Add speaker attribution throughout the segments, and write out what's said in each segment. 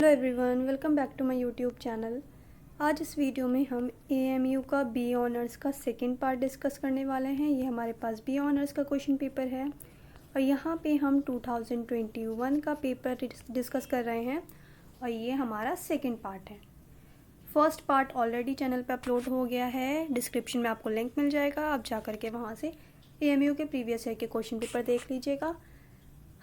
Speaker 1: Hello everyone, welcome back to my YouTube channel. आज इस video में हम एएमयू का बी ऑनर्स का सेकंड पार्ट डिस्कस करने वाले हैं। ये हमारे पास बी ऑनर्स का क्वेश्चन पेपर है और यहाँ पे हम 2021 का पेपर डिस्कस कर रहे हैं और ये हमारा सेकंड पार्ट है। फर्स्ट पार्ट ऑलरेडी चैनल पे अपलोड हो गया है, डिस्क्रिप्शन में आपको लिंक मिल जाएगा, आप जा कर के वहाँ से एएमयू के प्रीवियस ईयर के क्वेश्चन पेपर देख लीजिएगा।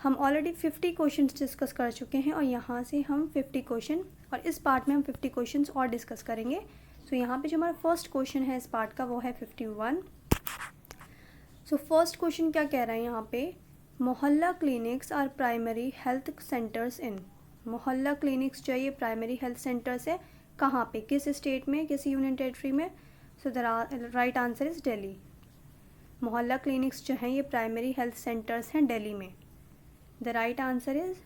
Speaker 1: हम ऑलरेडी 50 क्वेश्चंस डिस्कस कर चुके हैं और यहाँ से हम 50 क्वेश्चन और इस पार्ट में हम 50 क्वेश्चंस और डिस्कस करेंगे। सो यहाँ पे जो हमारा फर्स्ट क्वेश्चन है इस पार्ट का वो है 51। सो फर्स्ट क्वेश्चन क्या कह रहा है यहाँ पे, mohalla clinics are primary health centres in. Mohalla clinics जो है ये प्राइमरी हेल्थ सेंटर्स है कहाँ पे, किस स्टेट में, किस यूनियन टेरिटरी में। So the right answer is Delhi. मोहल्ला क्लिनिक्स जो हैं ये प्राइमरी हेल्थ सेंटर्स हैं दिल्ली में। The right answer is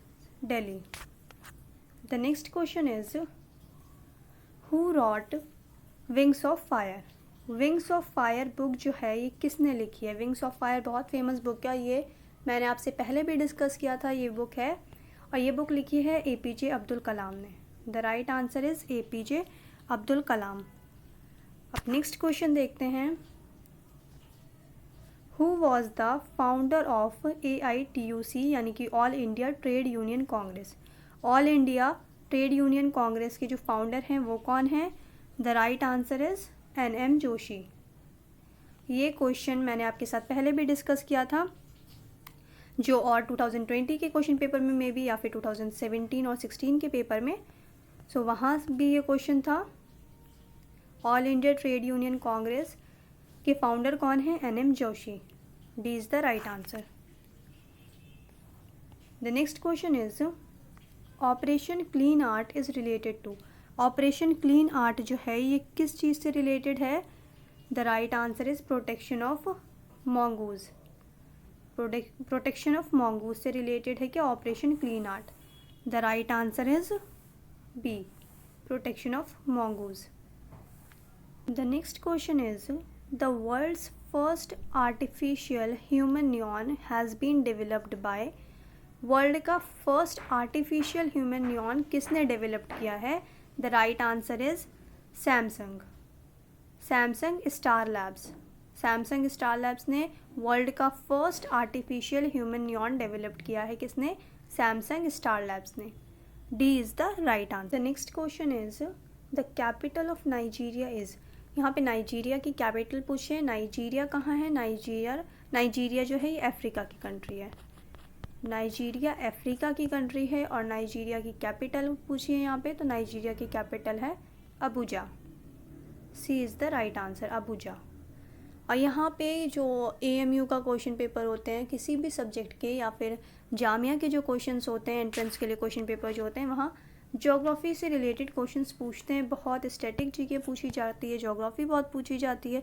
Speaker 1: Delhi. The next question is, who wrote Wings of Fire? Wings of Fire book जो है ये किसने लिखी है? Wings of Fire बहुत फेमस बुक है, ये मैंने आपसे पहले भी डिस्कस किया था। ये बुक है और ये बुक लिखी है APJ अब्दुल कलाम ने। The right answer is APJ Abdul Kalam. अब नेक्स्ट क्वेश्चन देखते हैं, Who was the founder of AITUC यानी कि all India Trade Union Congress? All India Trade Union Congress के जो फाउंडर हैं वो कौन हैं? The right answer is NM Joshi. ये क्वेश्चन मैंने आपके साथ पहले भी डिस्कस किया था, जो और 2020 के क्वेश्चन पेपर में मे बी या फिर 2017 और 16 के पेपर में। सो वहाँ भी ये क्वेश्चन था, All India Trade Union Congress के फाउंडर कौन है? NM Joshi. D is the right answer. The next question is, Operation Clean Art is related to. Operation Clean Art जो है ये किस चीज़ से रिलेटेड है? The right answer is protection of mongoose. Protection of mongoose से रिलेटेड है क्या Operation Clean Art? The right answer is B, protection of mongoose. The next question is, The world's first artificial human neuron has been developed by। World का first artificial human neuron किसने developed किया है? The right answer is Samsung. Samsung star labs. Samsung star labs ने world का first artificial human neuron developed किया है। किसने? Samsung star labs ने। D is the right answer. Next question is, the capital of Nigeria is. यहाँ पे Nigeria की capital पूछे। नाइजीरिया कहाँ है? नाइजीरिया जो है ये अफ्रीका की कंट्री है। नाइजीरिया अफ्रीका की कंट्री है और नाइजीरिया की कैपिटल पूछी है यहाँ पे, तो नाइजीरिया की कैपिटल है Abuja. C is the right answer, Abuja. और यहाँ पे जो AMU का क्वेश्चन पेपर होते हैं किसी भी सब्जेक्ट के या फिर जामिया के जो क्वेश्चंस होते हैं, एंट्रेंस के लिए क्वेश्चन पेपर जो होते हैं, वहाँ ज्योग्राफी से रिलेटेड क्वेश्चंस पूछते हैं। बहुत स्टैटिक चीज़ें पूछी जाती है, ज्योग्राफी बहुत पूछी जाती है।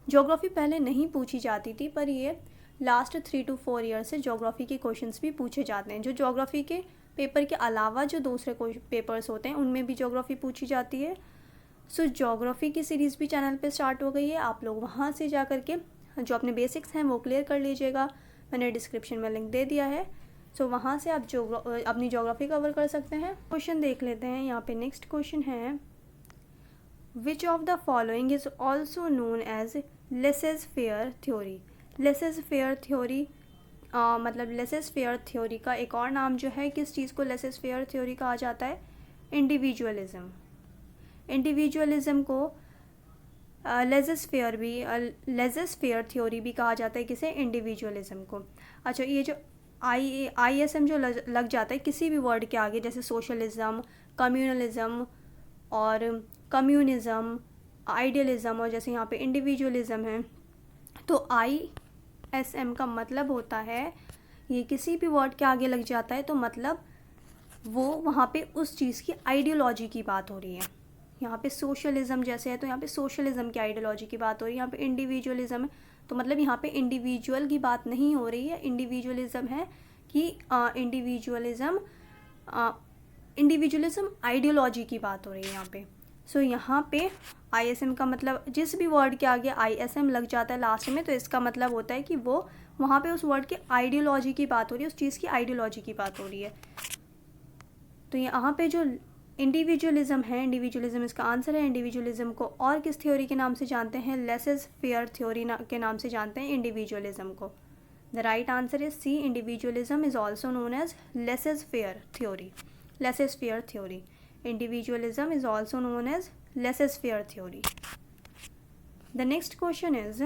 Speaker 1: ज्योग्राफी पहले नहीं पूछी जाती थी, पर ये लास्ट 3 to 4 ईयर से ज्योग्राफी के क्वेश्चंस भी पूछे जाते हैं। जो ज्योग्राफी के पेपर के अलावा जो दूसरे पेपर्स होते हैं उनमें भी ज्योग्राफी पूछी जाती है। सो ज्योग्राफी की सीरीज़ भी चैनल पे स्टार्ट हो गई है, आप लोग वहाँ से जा कर के जो अपने बेसिक्स हैं वो क्लियर कर लीजिएगा। मैंने डिस्क्रिप्शन में लिंक दे दिया है, सो वहाँ से आप अपनी ज्योग्राफी कवर कर सकते हैं। क्वेश्चन देख लेते हैं। यहाँ पे नेक्स्ट क्वेश्चन है, which of the following is also known as laissez faire theory. Laissez faire theory मतलब लेसेस फेयर थ्योरी का एक और नाम जो है, किस चीज़ को लेसेस फेयर थ्योरी कहा जाता है? इंडिविजुअलिज्म। इंडिविजुअलिज्म को लेसेस फेयर थ्योरी भी कहा जाता है। किसे? इंडिविजुअलिज्म को। अच्छा, ये जो ISM जो लग जाता है किसी भी वर्ड के आगे, जैसे सोशलिज्म, कम्युनलिज्म और कम्युनिज्म, आइडियलिज्म, और जैसे यहाँ पे इंडिविजुअलिज्म है, तो ISM का मतलब होता है, ये किसी भी वर्ड के आगे लग जाता है तो मतलब वो वहाँ पे उस चीज़ की आइडियोलॉजी की बात हो रही है। यहाँ पे सोशलिज्म जैसे है तो यहाँ पे सोशलिज्म की आइडियोलॉजी की बात हो रही है। यहाँ पे इंडिविजुअलिज्म है तो मतलब यहाँ पे इंडिविजुअल की बात नहीं हो रही है, इंडिविजुअलिज्म है कि इंडिविजुअलिज्म आइडियोलॉजी की बात हो रही है यहाँ पे। सो यहाँ पे ISM का मतलब जिस भी वर्ड के आगे ISM लग जाता है लास्ट में, तो इसका मतलब होता है कि वो वहाँ पे उस वर्ड की आइडियोलॉजी की बात हो रही है, उस चीज़ की आइडियोलॉजी की बात हो रही है। तो यहाँ पे जो इंडिविजुअलिज्म है, इंडिविजुअलिज्म इसका आंसर है। इंडिविजुअलिज्म को और किस थ्योरी के नाम से जानते हैं? लेसेस फेयर थ्योरी के नाम से जानते हैं इंडिविजुअलिज्म को। The right answer is C, individualism is also known as laissez faire theory. Laissez faire theory, individualism is also known as laissez faire theory. The next question is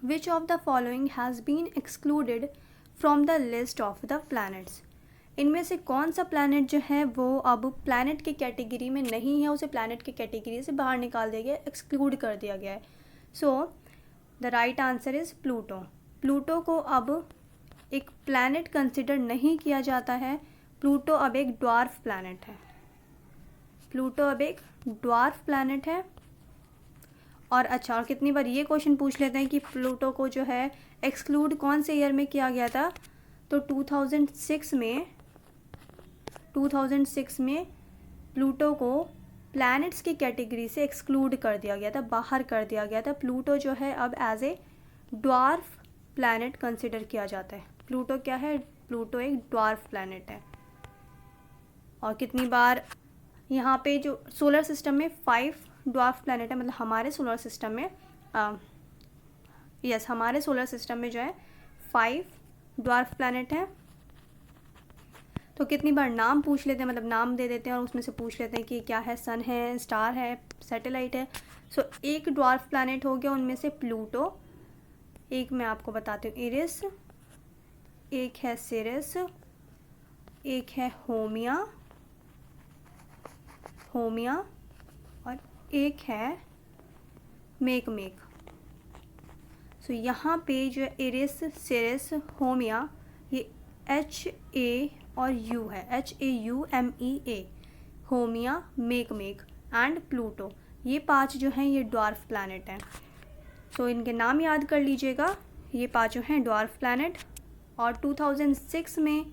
Speaker 1: which of the following has been excluded from the list of the planets? इनमें से कौन सा planet जो है वो अब planet की category में नहीं है, उसे प्लैनेट की कैटेगरी से बाहर निकाल दिया गया, एक्सक्लूड कर दिया गया है। So the right answer is Pluto. Pluto को अब एक प्लैनेट कंसिडर नहीं किया जाता है। प्लूटो अब एक ड्वार्फ प्लैनेट है। प्लूटो अब एक ड्वार्फ प्लैनेट है। और अच्छा, और कितनी बार ये क्वेश्चन पूछ लेते हैं कि प्लूटो को जो है एक्सक्लूड कौन से ईयर में किया गया था? तो 2006 में प्लूटो को प्लैनेट्स की कैटेगरी से एक्सक्लूड कर दिया गया था, बाहर कर दिया गया था। प्लूटो जो है अब as a dwarf planet consider किया जाता है। प्लूटो क्या है? प्लूटो एक ड्वार्फ प्लैनेट है। और कितनी बार यहाँ पे जो सोलर सिस्टम में 5 ड्वार्फ प्लैनेट है, मतलब हमारे सोलर सिस्टम में हमारे सोलर सिस्टम में जो है 5 ड्वार्फ प्लैनेट है। तो कितनी बार नाम पूछ लेते हैं, मतलब नाम दे देते हैं और उसमें से पूछ लेते हैं कि क्या है, सन है, स्टार है, सैटेलाइट है। सो एक ड्वार्फ प्लैनेट हो गया उनमें से प्लूटो। एक मैं आपको बताती हूँ, इरिस, एक है सिरिस, एक है होमिया और एक है मेकमेक। सो यहाँ पे जो इरिस, सिरिस, होमिया, ये HA और U है, HAUMEA, होमिया, मेकमेक एंड प्लूटो, ये 5 जो हैं ये ड्वार्फ प्लैनेट हैं। सो इनके नाम याद कर लीजिएगा, ये 5 हैं ड्वार्फ प्लैनेट। और 2006 में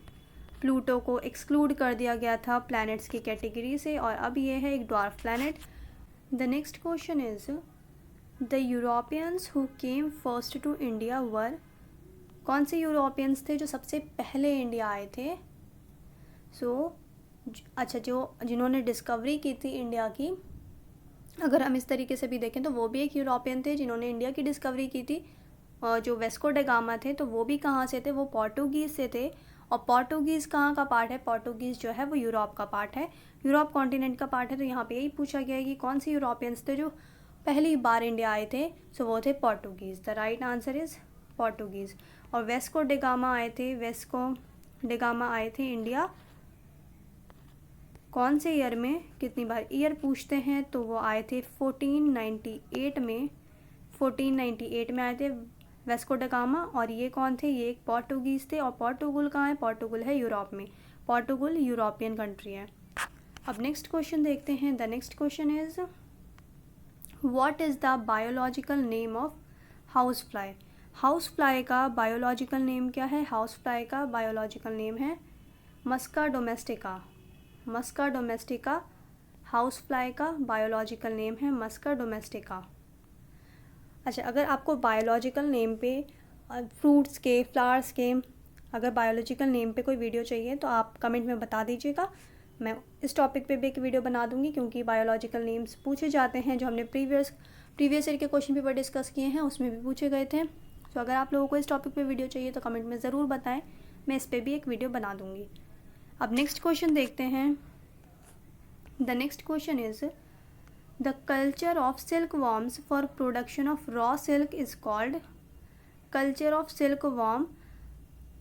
Speaker 1: प्लूटो को एक्सक्लूड कर दिया गया था प्लैनेट्स की कैटेगरी से, और अब ये है एक dwarf planet. The next question is the Europeans who came first to India were? कौन से यूरोपियंस थे जो सबसे पहले इंडिया आए थे? अच्छा, जिन्होंने डिस्कवरी की थी इंडिया की, अगर हम इस तरीके से भी देखें तो वो भी एक यूरोपियन थे जिन्होंने इंडिया की डिस्कवरी की थी। और जो वेस्को डे गामा थे तो वो भी कहाँ से थे? वो पोर्टुगीज़ से थे। और पोर्टुगीज़ कहाँ का पार्ट है? पोर्टुगीज़ जो है वो यूरोप का पार्ट है, यूरोप कॉन्टिनेंट का पार्ट है। तो यहाँ पे यही पूछा गया है कि कौन से यूरोपियंस थे जो पहली बार इंडिया आए थे? सो वो थे Portuguese. The right answer is Portuguese. और वेस्को डे गामा आए थे इंडिया कौन से ईयर में? कितनी बार ईयर पूछते हैं तो वो आए थे 1498 में। 1498 में आए थे वेस्को डे गामा। और ये कौन थे? ये एक पोर्टुगीज़ थे। और पोर्टुगल कहाँ है? पोर्टुगल है यूरोप में। पोर्टुगल यूरोपियन कंट्री है। अब नेक्स्ट क्वेश्चन देखते हैं। The next question is what is the biological name of house fly? House fly का बायोलॉजिकल नेम क्या है? हाउस फ्लाई का बायोलॉजिकल नेम है मस्का डोमेस्टिका। मस्का डोमेस्टिका हाउस फ्लाई का बायोलॉजिकल नेम है मस्का डोमेस्टिका। अच्छा, अगर आपको बायोलॉजिकल नेम पे फ्रूट्स के, फ्लावर्स के, अगर बायोलॉजिकल नेम पे कोई वीडियो चाहिए तो आप कमेंट में बता दीजिएगा। मैं इस टॉपिक पे भी एक वीडियो बना दूंगी, क्योंकि बायोलॉजिकल नेम्स पूछे जाते हैं जो हमने प्रीवियस ईयर के क्वेश्चन पेपर डिस्कस किए हैं उसमें भी पूछे गए थे। तो अगर आप लोगों को इस टॉपिक पे वीडियो चाहिए तो कमेंट में ज़रूर बताएं, मैं इस पर भी एक वीडियो बना दूंगी। अब नेक्स्ट क्वेश्चन देखते हैं। The next question is the culture of silk worms for production of raw silk is called? Culture of silk worm,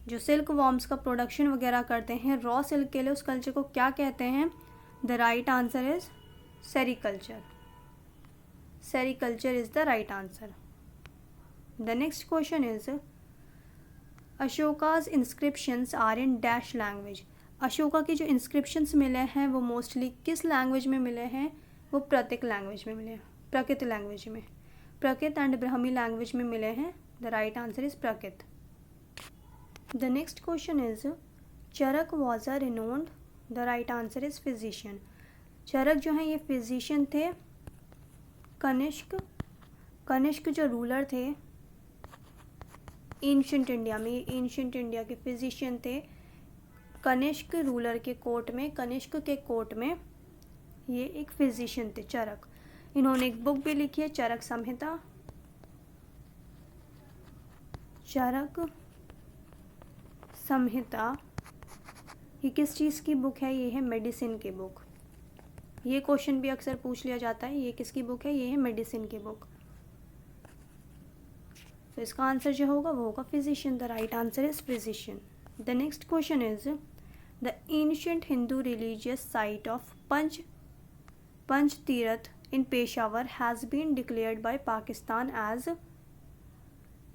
Speaker 1: जो सिल्क वॉर्म्स का प्रोडक्शन वगैरह करते हैं रॉ सिल्क के लिए, उस कल्चर को क्या कहते हैं? The right answer is sericulture. Sericulture is the right answer. The next question is Ashoka's inscriptions are in dash language? Ashoka की जो इंस्क्रिप्शंस मिले हैं वो मोस्टली किस लैंग्वेज में मिले हैं? वो प्रकृत लैंग्वेज में मिले हैं। प्रकृत लैंग्वेज में, प्रकृत एंड ब्राह्मी लैंग्वेज में मिले हैं। The right answer is Prakrit. The next question is Charak was a renowned? The right answer is physician. Charak जो हैं ये फिजिशियन थे। कनिष्क जो रूलर थे एंशिएंट इंडिया में, एंशिएंट इंडिया के फिजिशियन थे। कनिष्क रूलर के कोर्ट में, कनिष्क के कोर्ट में ये एक फिजिशियन थे, चरक। इन्होंने एक बुक भी लिखी है, चरक संहिता। चरक संहिता ये किस चीज़ की बुक है? ये है मेडिसिन की बुक। ये क्वेश्चन भी अक्सर पूछ लिया जाता है, ये किसकी बुक है? ये है मेडिसिन की बुक। तो इसका आंसर जो होगा वो होगा physician. The right answer is physician. The next question is the ancient Hindu religious site of Panchtirth in Peshawar has been declared by Pakistan as.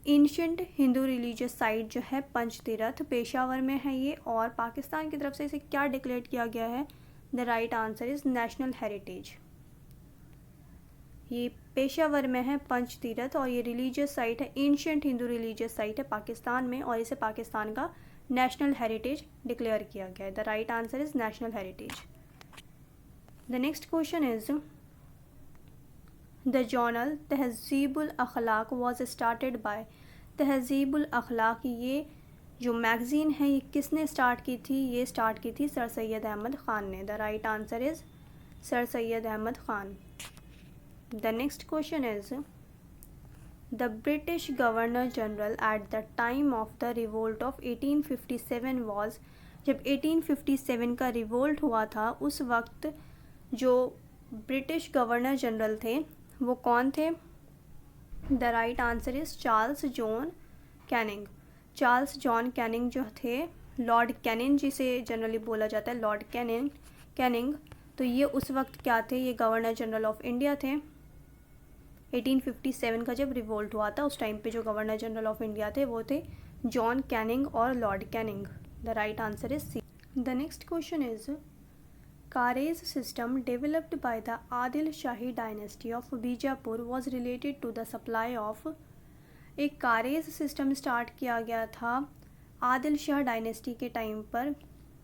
Speaker 1: Ancient Hindu religious site जो है पंचतीर्थ पेशावर में है ये, और पाकिस्तान की तरफ से इसे क्या डिक्लेयर किया गया है? The right answer is national heritage. ये पेशावर में है पंचतीर्थ, और ये रिलीजियस साइट है, एंशिएंट हिंदू रिलीजियस साइट है पाकिस्तान में, और इसे पाकिस्तान का नेशनल हेरिटेज डिक्लेयर किया गया है। The right answer is national heritage. The next question is the journal Tahzibul Akhlaq was started by. तहज़ीबुल अखलाक ये जो मैगज़ीन है ये किसने स्टार्ट की थी? ये स्टार्ट की थी सर सैयद अहमद ख़ान ने। The right answer is sir Syed Ahmad Khan. The next question is the British governor general at the time of the revolt of 1857 was. जब 1857 का रिवोल्ट हुआ था उस वक्त जो ब्रिटिश गवर्नर जनरल थे वो कौन थे? The right answer is Charles John Canning. Charles John Canning जो थे, लॉर्ड कैनिंग जिसे जनरली बोला जाता है, लॉर्ड कैनिंग, तो ये उस वक्त क्या थे? ये गवर्नर जनरल ऑफ इंडिया थे। 1857 का जब रिवोल्ट हुआ था उस टाइम पे जो गवर्नर जनरल ऑफ इंडिया थे वो थे जॉन कैनिंग और lord Canning. The right answer is C. The next question is karez system developed by the Adil Shahi dynasty of Bijapur was related to the supply of. एक कारेज सिस्टम स्टार्ट किया गया था Adil Shah dynasty के time पर।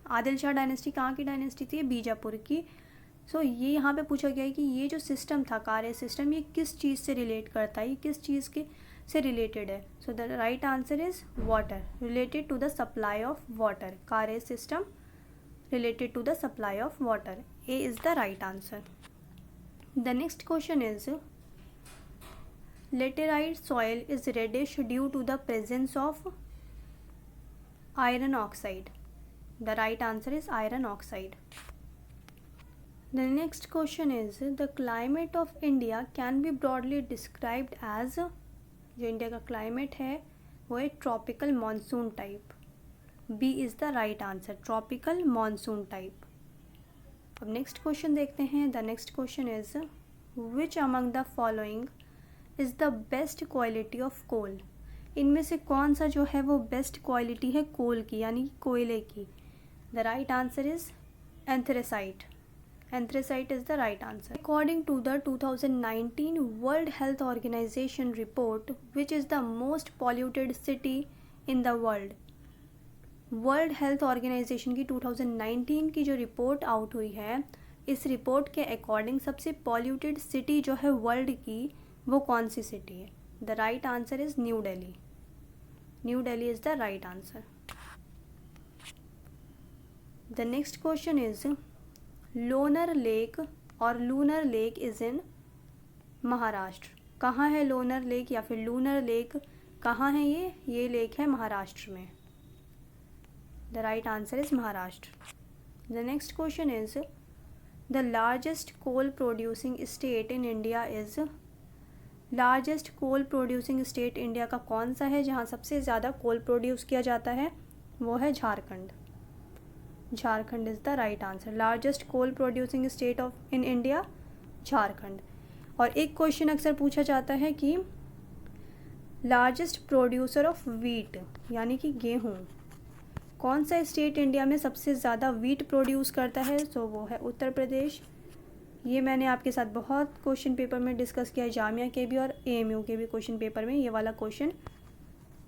Speaker 1: आदिल शाह डायनेस्टी कहाँ की डायनेस्टी थी? बीजापुर की। सो ये यहाँ पे पूछा गया है कि ये जो सिस्टम था कारेज सिस्टम ये किस चीज़ से रिलेट करता है, ये किस चीज़ के से रिलेटेड है? So the right answer is water, related to the supply of water. Karez system related to the supply of water. A is the right answer. The next question is laterite soil is reddish due to the presence of iron oxide. The right answer is iron oxide. The next question is the climate of India can be broadly described as। जो India का climate है वो है tropical monsoon type. B is the right answer, tropical monsoon type. अब next question देखते हैं। The next question is which among the following is the best quality of coal. इनमें से कौन सा जो है वो बेस्ट क्वालिटी है कोल की, यानी कोयले की? The right answer is anthracite. Anthracite is the right answer. According to the 2019 World Health Organization report which is the most polluted city in the world. World Health Organization की 2019 की जो report out हुई है, इस report के according सबसे polluted city जो है वर्ल्ड की वो कौन सी सिटी है? The right answer is New Delhi. New Delhi is the right answer. The next question is Lonar lake और lunar lake is in Maharashtra. कहाँ है लोनर लेक या फिर लूनर लेक, कहाँ है ये लेक है महाराष्ट्र में। The right answer is Maharashtra. The next question is the largest coal producing state in India is। largest coal producing state India का कौन सा है जहाँ सबसे ज़्यादा कोल प्रोड्यूस किया जाता है? वो है Jharkhand. Jharkhand is the right answer. Largest coal producing state of in India Jharkhand. और एक क्वेश्चन अक्सर पूछा जाता है कि लार्जेस्ट प्रोड्यूसर ऑफ वीट यानी कि गेहूँ, कौन सा स्टेट इंडिया में सबसे ज़्यादा वीट प्रोड्यूस करता है? सो वो है उत्तर प्रदेश। ये मैंने आपके साथ बहुत क्वेश्चन पेपर में डिस्कस किया है, जामिया के भी और AMU के भी क्वेश्चन पेपर में ये वाला क्वेश्चन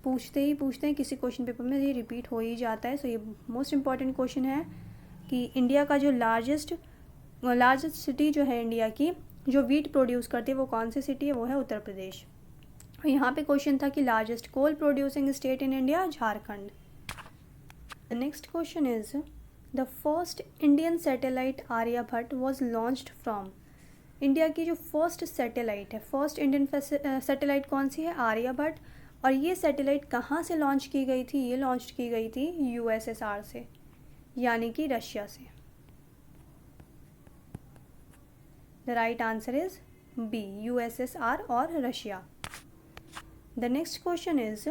Speaker 1: पूछते हैं, किसी क्वेश्चन पेपर में ये रिपीट हो ही जाता है। सो ये मोस्ट इम्पॉर्टेंट क्वेश्चन है कि इंडिया का जो लार्जेस्ट सिटी जो है इंडिया की जो वीट प्रोड्यूस करती है वो कौन सी सिटी है? वो है उत्तर प्रदेश। यहाँ पे क्वेश्चन था कि largest coal producing state in India Jharkhand. The next question is the first Indian satellite Aryabhata was launched from. India की जो फर्स्ट सैटेलाइट है, फर्स्ट इंडियन सैटेलाइट कौन सी है? आर्यभट्ट। और ये सैटेलाइट कहाँ से लॉन्च की गई थी? ये लॉन्च की गई थी यूएसएसआर से, यानी कि रशिया से। The right answer is B, USSR और Russia. The next question is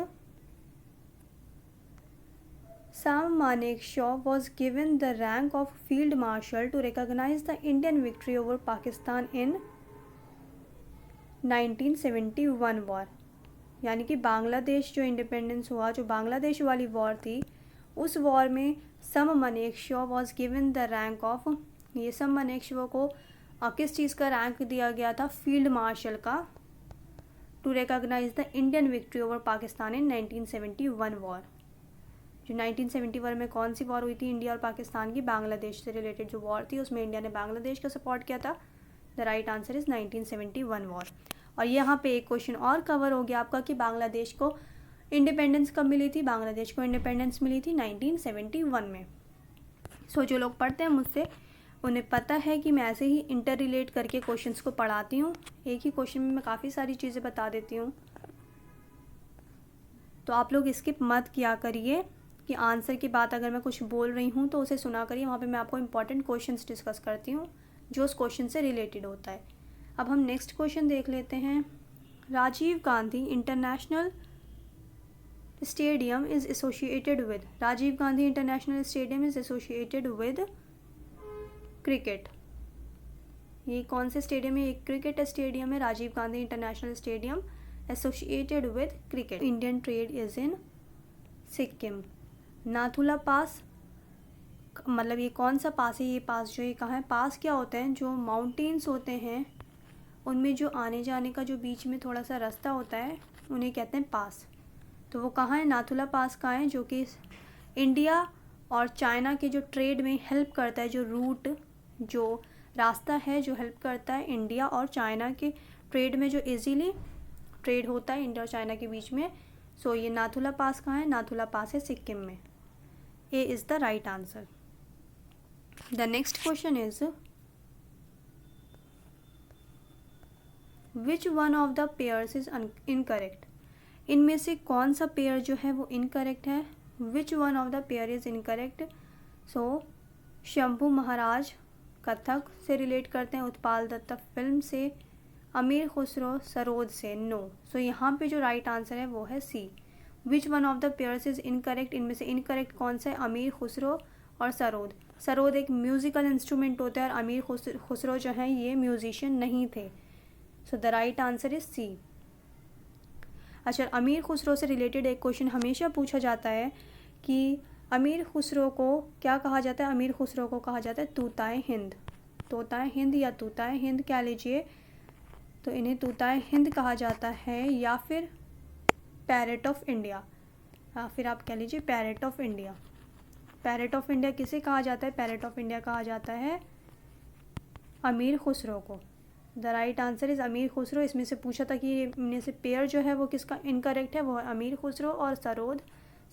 Speaker 1: Sam Manekshaw was given the rank of Field Marshal to recognize the Indian victory over Pakistan in 1971 war. यानी कि बांग्लादेश जो independence हुआ, जो बांग्लादेश वाली war थी, उस war में Sam Manekshaw was given the rank of, ये सम मनेकशॉ को किस चीज़ का रैंक दिया गया था? फील्ड मार्शल का, to recognise the Indian victory over Pakistan in 1971 war. जो 1971 में कौन सी वॉर हुई थी इंडिया और पाकिस्तान की? बांग्लादेश से रिलेटेड जो वॉर थी, उसमें इंडिया ने बांग्लादेश का सपोर्ट किया था। The right answer is 1971 war. और यहाँ पे एक क्वेश्चन और कवर हो गया आपका कि बांग्लादेश को इंडिपेंडेंस कब मिली थी? बांग्लादेश को इंडिपेंडेंस मिली थी 1971 में। सो जो लोग पढ़ते हैं मुझसे, उन्हें पता है कि मैं ऐसे ही इंटर रिलेट करके क्वेश्चंस को पढ़ाती हूँ। एक ही क्वेश्चन में मैं काफ़ी सारी चीज़ें बता देती हूँ, तो आप लोग स्किप मत किया करिए कि आंसर की बात अगर मैं कुछ बोल रही हूँ तो उसे सुना करिए। वहाँ पे मैं आपको इंपॉर्टेंट क्वेश्चंस डिस्कस करती हूँ जो उस क्वेश्चन से रिलेटेड होता है। अब हम नेक्स्ट क्वेश्चन देख लेते हैं। Rajiv Gandhi international stadium is associated with. Rajiv Gandhi international stadium is associated with cricket. ये कौन से स्टेडियम है? एक क्रिकेट स्टेडियम है, Rajiv Gandhi international stadium, associated with cricket. Indian trade is in Sikkim. Nathula pass, मतलब ये कौन सा पास है? ये पास जो ये कहाँ है? पास क्या होता है? जो माउंटेन्स होते हैं उनमें जो आने जाने का जो बीच में थोड़ा सा रास्ता होता है, उन्हें कहते हैं पास। तो वो कहाँ है? नाथुला पास कहाँ है? जो कि इंडिया और चाइना के जो ट्रेड में हेल्प करता है, जो रूट, जो रास्ता है जो हेल्प करता है इंडिया और चाइना के ट्रेड में, जो इजीली ट्रेड होता है इंडिया और चाइना के बीच में। सो ये नाथुला पास कहाँ है? नाथुला पास है सिक्किम में। A is the right answer. The next question is which one of the pairs is incorrect. इनमें से कौन सा पेयर जो है वो इनकरेक्ट है? Which one of the pair is incorrect? So Shambhu Maharaj Kathak से रिलेट करते हैं, उत्पाल दत्ता फिल्म से, अमीर खुसरो सरोद से। नो। सो यहाँ पे जो राइट आंसर है वो है C, which one of the pairs is incorrect. इनमें से इनकरेक्ट कौन सा है? अमीर खुसरो और सरोद। सरोद एक म्यूजिकल इंस्ट्रूमेंट होता है और अमीर खुसरो जो हैं ये म्यूजिशियन नहीं थे। So the right answer is C. अच्छा, अमीर खुसरो से रिलेटेड एक क्वेश्चन हमेशा पूछा जाता है कि अमीर खुसरो को क्या कहा जाता है? अमीर खुसरो को कहा जाता है तूताए हिंद। तोताए हिंद या तूताए हिंद कह लीजिए, तो इन्हें तूताए हिंद कहा जाता है, या फिर पैरेट ऑफ इंडिया, या फिर आप कह लीजिए parrot of India. Parrot of India किसे कहा जाता है? पैरेट ऑफ इंडिया कहा जाता है अमीर खुसरो को। द राइट आंसर इज़ अमीर खुसरो। इसमें से पूछा था कि इनमें से पेयर जो है वो किसका इनकरेक्ट है? वो है अमीर खुसरो और सरोद।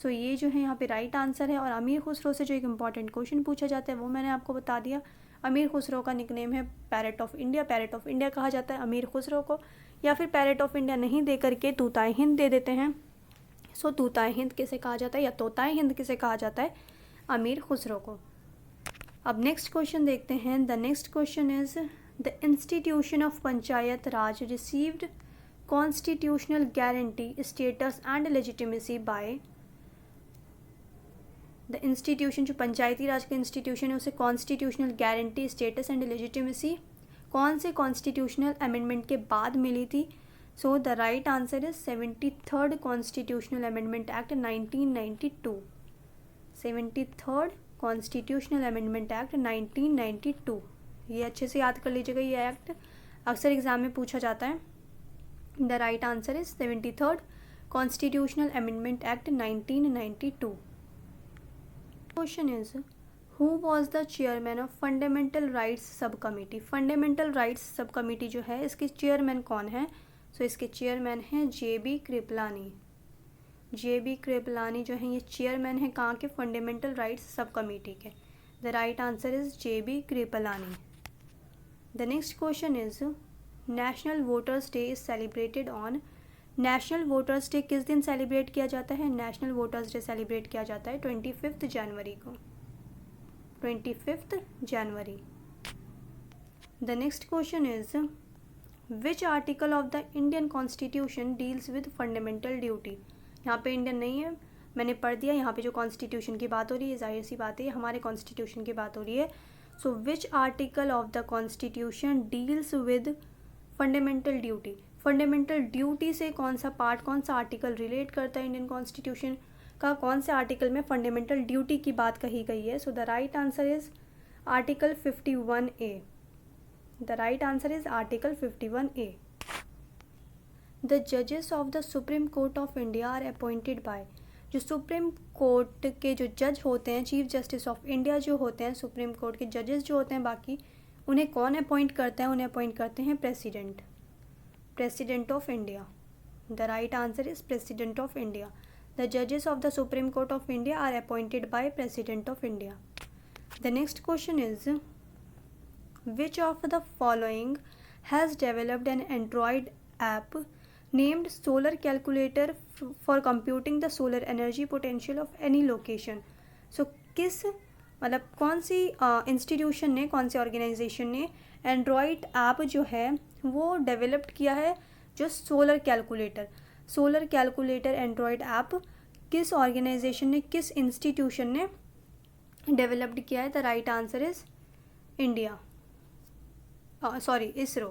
Speaker 1: सो ये जो है यहाँ पे राइट आंसर है। और अमीर खुसरो से जो एक इम्पॉर्टेंट क्वेश्चन पूछा जाता है वो मैंने आपको बता दिया। अमीर खुसरो का निकनेम है parrot of India. Parrot of India कहा जाता है अमीर खुसरो को, या फिर पैरेट ऑफ इंडिया नहीं दे करके तूताए हिंद दे देते हैं। सो तूताए हिंद किसे कहा जाता है या तोताए हिंद किसे कहा जाता है? अमीर खुसरो को। अब नेक्स्ट क्वेश्चन देखते हैं। The next question is the institution of panchayat raj received constitutional guarantee status and legitimacy by. The institution, जो पंचायती राज का इंस्टीट्यूशन है, उसे constitutional guarantee status and legitimacy कौन से कॉन्स्टिट्यूशनल अमेंडमेंट के बाद मिली थी? So the right answer is 73rd constitutional amendment act 1992। 73rd constitutional amendment act 1992। ये अच्छे से याद कर लीजिएगा, ये एक्ट अक्सर एग्जाम में पूछा जाता है। The right answer is 73rd constitutional amendment act 1992। Question is who was the chairman of fundamental rights सब कमिटी। फंडामेंटल राइट्स सब कमिटी जो है इसके चेयरमैन कौन है? सो इसके चेयरमैन हैं JB कृपलानी। JB कृपलानी जो है ये चेयरमैन है कहाँ के, फंडामेंटल राइट्स सब कमेटी के. The right answer is JB Kripalani. The next question is national voters day is celebrated on. National voters day किस दिन सेलिब्रेट किया जाता है? नेशनल वोटर्स डे सेलिब्रेट किया जाता है 25 जनवरी को. 25 जनवरी. The next question is which article of the Indian constitution deals with fundamental duty. यहाँ पे इंडियन नहीं है, मैंने पढ़ दिया. यहाँ पे जो कॉन्स्टिट्यूशन की बात हो रही है, जाहिर सी बात है हमारे कॉन्स्टिट्यूशन की बात हो रही है. So which article of the constitution deals with fundamental duty. Fundamental duty से कौन सा पार्ट, कौन सा आर्टिकल रिलेट करता है इंडियन कॉन्स्टिट्यूशन का, कौन से आर्टिकल में फंडामेंटल ड्यूटी की बात कही गई है? So the right answer is article 51A. The right answer is article 51A. The जजेस of the supreme court of India are appointed by. जो सुप्रीम कोर्ट के जो जज होते हैं, चीफ जस्टिस ऑफ इंडिया जो होते हैं, सुप्रीम कोर्ट के जजेस जो होते हैं बाकी, उन्हें कौन अपॉइंट करता है? उन्हें अपॉइंट करते हैं president. President of India. The right answer is president of India. The जजेस of the supreme court of India are appointed by president of India. The next question is which of the following has developed an Android app named Solar Calculator for computing the solar energy potential of any location. So किस मतलब कौन सी institution ने, कौन सी organisation ने Android app जो है वो developed किया है, जो solar calculator. Solar calculator Android app किस ऑर्गेनाइजेशन ने, किस इंस्टीट्यूशन ने डेवलप्ड किया है? The right answer is India. ISRO.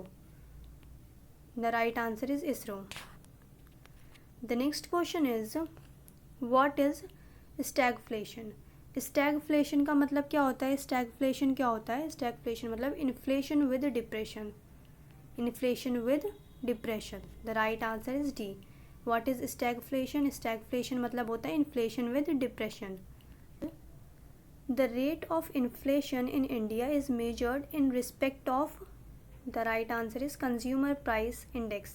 Speaker 1: The right answer is ISRO. The next question is what is stagflation. stagflation का मतलब क्या होता है? stagflation क्या होता है? stagflation मतलब inflation with depression. inflation with depression. The right answer is D. What is stagflation? stagflation मतलब होता है inflation with depression. The rate of inflation in India is measured in respect of. The right answer is consumer price index.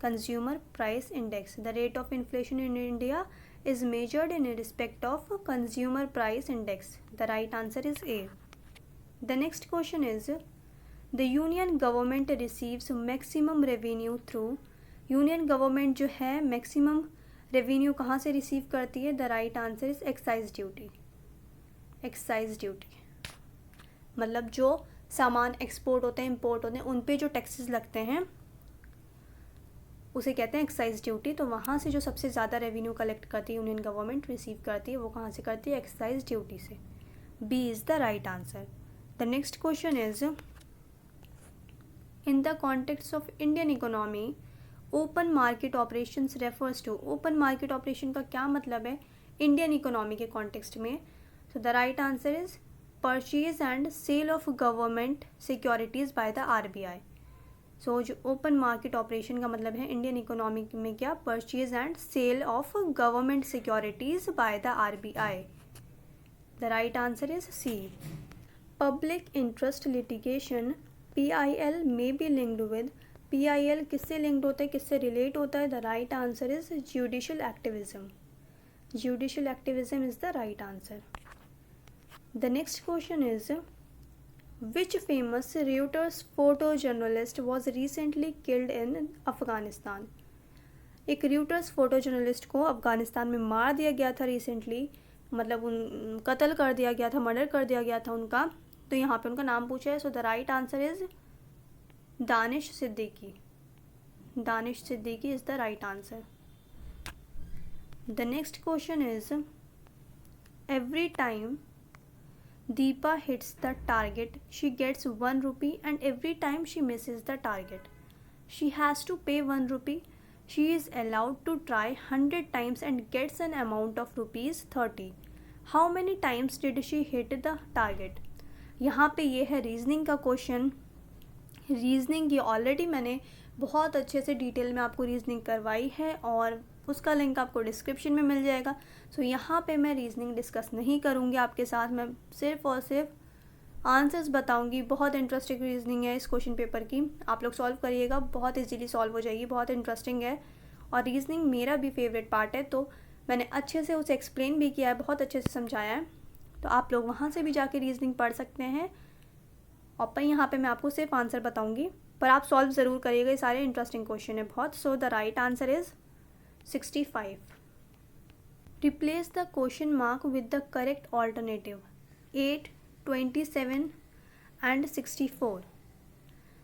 Speaker 1: Consumer price index. The rate of inflation in India is measured in respect of consumer price index. The right answer is A. The next question is the union government receives maximum revenue through. Union government जो है maximum revenue कहाँ से receive करती है? The right answer is excise duty. Excise duty मतलब जो सामान export होते हैं, इंपोर्ट होते हैं, उन पे जो टैक्सेस लगते हैं उसे कहते हैं एक्साइज ड्यूटी. तो वहाँ से जो सबसे ज़्यादा रेवेन्यू कलेक्ट करती है यूनियन गवर्नमेंट, रिसीव करती है, वो कहाँ से करती है? एक्साइज ड्यूटी से. B is the right answer. The next question is in the context of Indian economy open market operations refers to. Open market operation का क्या मतलब है इंडियन इकोनॉमी के कॉन्टेक्स्ट में? So the right answer is purchase and sale of government securities by the RBI. So जो open market operation का मतलब है इंडियन इकोनॉमी में क्या? Purchase and sale of government securities by the RBI. The right answer is C. Public interest litigation PIL may be linked with. PIL किससे linked होता है, किससे रिलेट होता है? The right answer is judicial activism. Judicial activism is the right answer. The next question is which famous Reuters photojournalist was recently killed in Afghanistan. एक Reuters photojournalist को अफ़गानिस्तान में मार दिया गया था रिसेंटली, मतलब उन कत्ल कर दिया गया था, मर्डर कर दिया गया था उनका. तो यहाँ पे उनका नाम पूछा है. So the right answer is Danish Siddiqui. Danish Siddiqui is the right answer. The next question is every time Deepa hits the target, she gets 1 rupee, and every time she misses the target, she has to pay 1 rupee. She is allowed to try 100 times and gets an amount of rupees 30. How many times did she hit the target? यहाँ पे ये है reasoning का question. Reasoning की already मैंने बहुत अच्छे से डिटेल में आपको रीजनिंग करवाई है और उसका लिंक आपको डिस्क्रिप्शन में मिल जाएगा. सो यहाँ पे मैं रीजनिंग डिस्कस नहीं करूँगी आपके साथ, मैं सिर्फ और सिर्फ आंसर्स बताऊँगी. बहुत इंटरेस्टिंग रीजनिंग है इस क्वेश्चन पेपर की, आप लोग सॉल्व करिएगा, बहुत इजीली सॉल्व हो जाएगी, बहुत इंटरेस्टिंग है. और रीजनिंग मेरा भी फेवरेट पार्ट है, तो मैंने अच्छे से उसे एक्सप्लेन भी किया है, बहुत अच्छे से समझाया है, तो आप लोग वहाँ से भी जाके रीजनिंग पढ़ सकते हैं। और पर यहाँ पे मैं आपको सिर्फ आंसर बताऊँगी, पर आप सॉल्व ज़रूर करिएगा, ये सारे इंटरेस्टिंग क्वेश्चन है बहुत। सो the right answer is 65. Replace the question mark with the correct alternative 8, 27 and 64.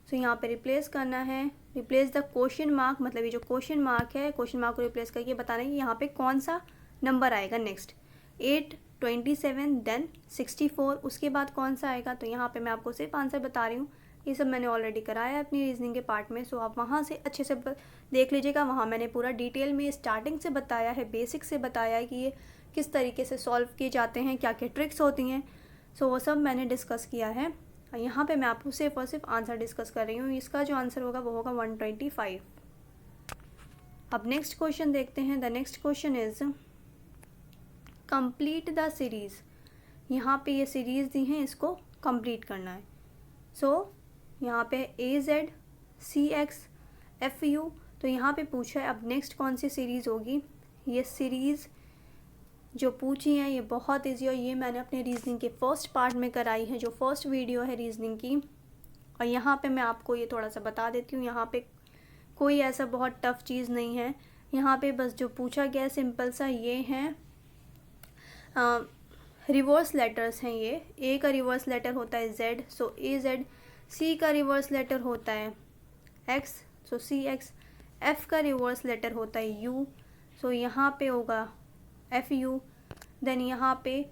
Speaker 1: सो यहाँ पे रिप्लेस करना है, रिप्लेस द क्वेश्चन मार्क, मतलब ये जो क्वेश्चन मार्क है, क्वेश्चन मार्क को रिप्लेस करके बताना है कि यहाँ पे कौन सा नंबर आएगा नेक्स्ट। 8, 27 देन 64, उसके बाद कौन सा आएगा। तो यहाँ पे मैं आपको सिर्फ आंसर बता रही हूँ, ये सब मैंने ऑलरेडी कराया है अपनी रीजनिंग के पार्ट में। सो आप वहाँ से अच्छे से देख लीजिएगा, वहाँ मैंने पूरा डिटेल में स्टार्टिंग से बताया है, बेसिक से बताया है कि ये किस तरीके से सॉल्व किए जाते हैं, क्या क्या ट्रिक्स होती हैं। सो वो सब मैंने डिस्कस किया है। यहाँ पे मैं आपको सिर्फ और सिर्फ आंसर डिस्कस कर रही हूँ। इसका जो आंसर होगा वो होगा 125। अब नेक्स्ट क्वेश्चन देखते हैं। The next question is complete the series. यहाँ पे ये सीरीज़ दी हैं, इसको कंप्लीट करना है। सो यहाँ पे AZ, CX, FU, तो यहाँ पे पूछा है अब नेक्स्ट कौन सी सीरीज़ होगी। ये सीरीज़ जो पूछी है ये बहुत ईजी, और ये मैंने अपने रीजनिंग के फर्स्ट पार्ट में कराई है, जो फर्स्ट वीडियो है रीजनिंग की। और यहाँ पे मैं आपको ये थोड़ा सा बता देती हूँ, यहाँ पे कोई ऐसा बहुत टफ चीज़ नहीं है। यहाँ पे बस जो पूछा गया सिंपल सा ये है, रिवर्स लेटर्स हैं ये। A का रिवर्स लेटर होता है Z, सो AZ। C का रिवर्स लेटर होता है X, सो CX। F का रिवर्स लेटर होता है U, सो यहाँ पे होगा FU। देन यहाँ पे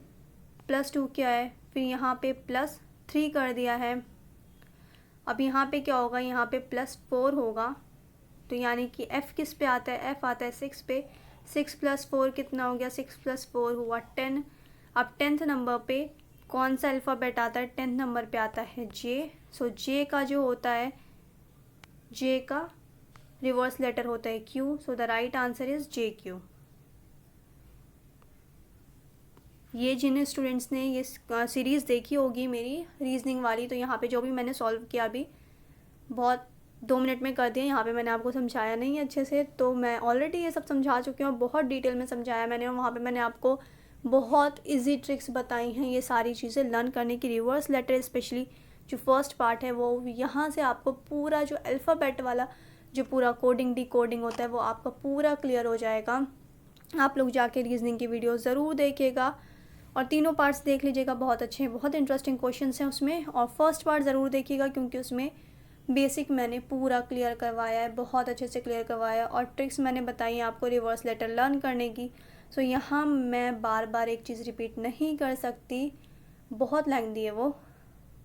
Speaker 1: +2 क्या है, फिर यहाँ पे +3 कर दिया है। अब यहाँ पे क्या होगा, यहाँ पे +4 होगा, तो यानी कि F किस पे आता है, F आता है 6 पे। 6 + 4 कितना हो गया, 6 + 4 हुआ 10। अब 10th नंबर पे कौन सा अल्फ़ाबेट आता है, 10th नंबर पे आता है J। सो J का जो होता है, J का रिवर्स लेटर होता है Q, so the right answer is JQ। ये जिन स्टूडेंट्स ने ये सीरीज़ देखी होगी मेरी रीजनिंग वाली, तो यहाँ पे जो भी मैंने सॉल्व किया अभी बहुत 2 मिनट में कर दिया। यहाँ पे मैंने आपको समझाया नहीं अच्छे से, तो मैं ऑलरेडी ये सब समझा चुकी हूँ, बहुत डिटेल में समझाया मैंने। और वहाँ पे मैंने आपको बहुत इजी ट्रिक्स बताई हैं ये सारी चीज़ें लर्न करने की। रिवर्स लेटर स्पेशली जो फर्स्ट पार्ट है, वो यहाँ से आपको पूरा जो अल्फ़ाबेट वाला जो पूरा कोडिंग डिकोडिंग होता है वो आपका पूरा क्लियर हो जाएगा। आप लोग जाके रीजनिंग की वीडियो ज़रूर देखिएगा और तीनों पार्ट्स देख लीजिएगा, बहुत अच्छे हैं, बहुत इंटरेस्टिंग क्वेश्चंस हैं उसमें। और फर्स्ट पार्ट ज़रूर देखिएगा क्योंकि उसमें बेसिक मैंने पूरा क्लियर करवाया है, बहुत अच्छे से क्लियर करवाया, और ट्रिक्स मैंने बताई हैं आपको रिवर्स लेटर लर्न करने की। सो यहाँ मैं बार बार एक चीज़ रिपीट नहीं कर सकती, बहुत लेंथी है वो,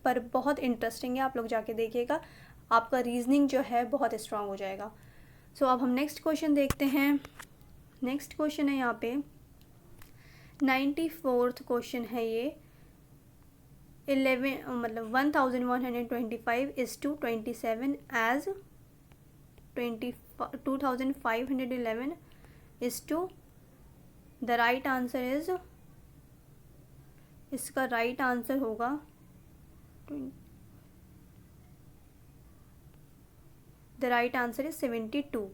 Speaker 1: पर बहुत इंटरेस्टिंग है। आप लोग जाके देखिएगा, आपका रीजनिंग जो है बहुत स्ट्रांग हो जाएगा। सो अब हम नेक्स्ट क्वेश्चन देखते हैं। नेक्स्ट क्वेश्चन है यहाँ पे 94th क्वेश्चन है ये। 1125 is to 27 as 2511 is to, the right answer is, इसका राइट आंसर होगा द राइट आंसर इज 72।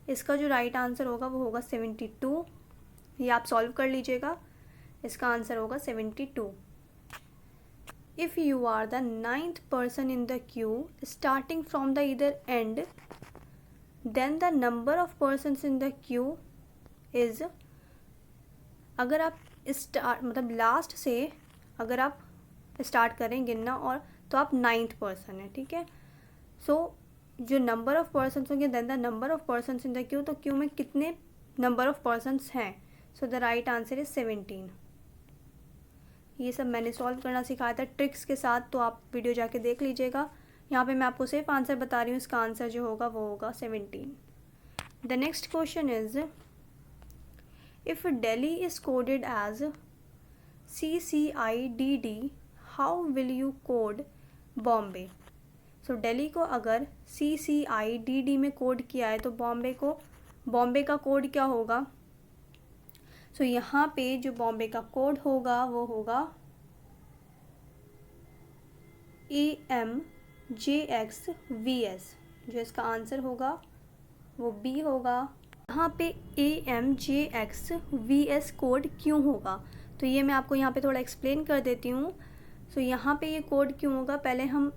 Speaker 1: इसका जो राइट आंसर होगा वो होगा 72। ये आप सॉल्व कर लीजिएगा, इसका आंसर होगा 72। If you are the 9th person in the queue starting from the either end, then the number of persons in the queue is, अगर आप स्टार्ट मतलब लास्ट से अगर आप स्टार्ट करें गिनना और तो आप 9th पर्सन है, ठीक है। सो जो नंबर ऑफ़ पर्सनस होंगे then the number of persons in the queue, तो क्यू में कितने नंबर ऑफ़ पर्सनस हैं। So the right answer is 17। ये सब मैंने सॉल्व करना सिखाया था ट्रिक्स के साथ, तो आप वीडियो जाके देख लीजिएगा। यहाँ पे मैं आपको सिर्फ आंसर बता रही हूँ, इसका आंसर जो होगा वो होगा 17। The next question is if Delhi is coded as CCIDD, how will you code Bombay. So Delhi को अगर CCIDD में कोड किया है तो बॉम्बे का कोड क्या होगा। सो यहाँ पे जो बॉम्बे का कोड होगा वो होगा AMJXVS। जो इसका आंसर होगा वो B होगा। यहाँ पे AMJXVS कोड क्यों होगा, तो ये मैं आपको यहाँ पे थोड़ा एक्सप्लेन कर देती हूँ। सो यहाँ पे ये कोड क्यों होगा, पहले हम